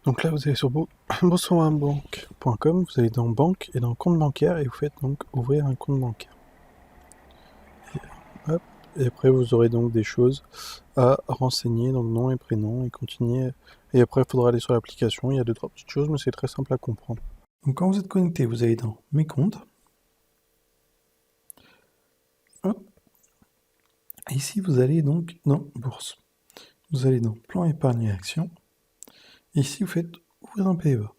Donc là, vous allez sur boursoramabanque.com, vous allez dans banque et dans compte bancaire et vous faites donc ouvrir un compte bancaire. Hop. Et après, vous aurez donc des choses à renseigner, donc nom et prénom, et continuer. Et après, il faudra aller sur l'application. Il y a 2-3 petites choses, mais c'est très simple à comprendre. Donc quand vous êtes connecté, vous allez dans mes comptes. Hop. Et ici, vous allez donc dans bourse. Vous allez dans plan épargne et action. Et ici, vous faites ouvrir un PEA.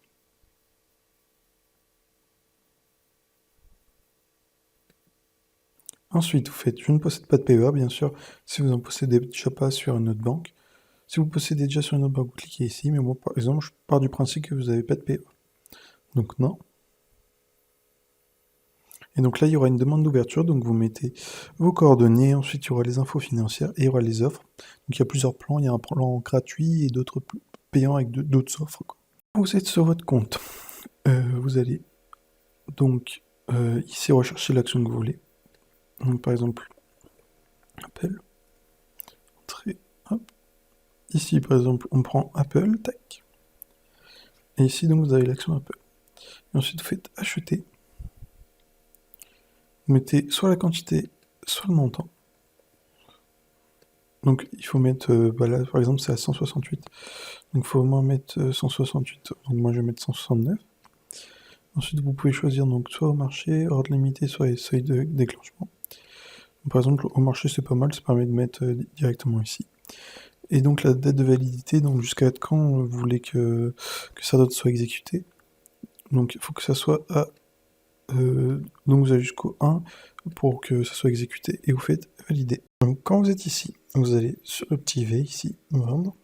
Ensuite, vous faites je ne possède pas de PEA, bien sûr, si vous en possédez déjà pas sur une autre banque. Si vous possédez déjà sur une autre banque, vous cliquez ici, mais moi, par exemple, je pars du principe que vous n'avez pas de PEA. Donc non. Et donc là, il y aura une demande d'ouverture, donc vous mettez vos coordonnées, ensuite il y aura les infos financières et il y aura les offres. Donc il y a plusieurs plans, il y a un plan gratuit et d'autres payants avec d'autres offres, quoi. Vous êtes sur votre compte, vous allez donc ici rechercher l'action que vous voulez. Donc par exemple, Apple, entrée, hop. Ici par exemple, on prend Apple, tac. Et ici donc vous avez l'action Apple. Et ensuite vous faites acheter. Vous mettez soit la quantité, soit le montant. Donc il faut mettre, là par exemple c'est à 168, donc il faut au moins mettre 168, donc moi je vais mettre 169. Ensuite vous pouvez choisir donc soit au marché, ordre limité, soit les seuils de déclenchement. Donc, par exemple au marché c'est pas mal, ça permet de mettre directement ici. Et donc la date de validité, donc jusqu'à quand vous voulez que ça soit exécuté. Donc il faut que ça soit à... donc vous allez jusqu'au 1 pour que ça soit exécuté et vous faites valider. Donc quand vous êtes ici, vous allez sur le petit V ici, vendre.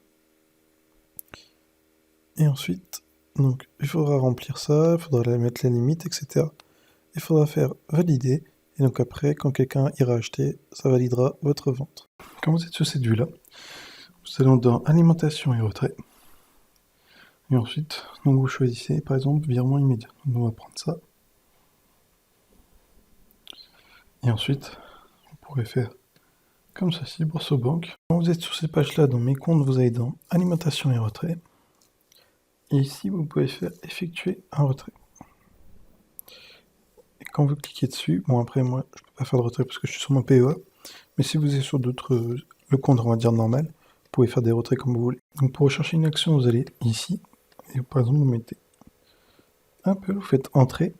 Et ensuite, donc il faudra remplir ça, il faudra mettre la limite, etc. Il faudra faire valider. Et donc après, quand quelqu'un ira acheter, ça validera votre vente. Quand vous êtes sur cette vue-là, vous allez dans alimentation et retrait. Et ensuite, donc vous choisissez par exemple virement immédiat. Donc on va prendre ça. Et ensuite, vous pourrez faire comme ceci, Boursoramabanque. Quand vous êtes sur ces pages-là, dans mes comptes, vous allez dans alimentation et retrait. Et ici, vous pouvez faire effectuer un retrait. Et quand vous cliquez dessus, bon après moi, je peux pas faire de retrait parce que je suis sur mon PEA, mais si vous êtes sur d'autres, le compte on va dire normal, vous pouvez faire des retraits comme vous voulez. Donc pour rechercher une action, vous allez ici, et par exemple vous mettez un peu, vous faites entrée,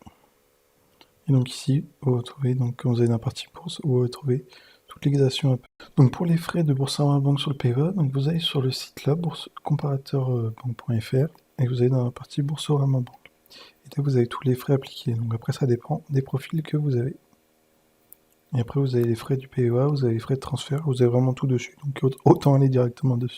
et donc ici, vous retrouvez, donc quand vous avez dans la partie bourse, vous retrouvez toutes les actions un peu. Donc pour les frais de Boursoramabanque sur le PEA, donc vous allez sur le site là, comparateurbanque.fr, et vous allez dans la partie Boursoramabanque. Et là vous avez tous les frais appliqués, donc après ça dépend des profils que vous avez. Et après vous avez les frais du PEA, vous avez les frais de transfert, vous avez vraiment tout dessus, donc autant aller directement dessus.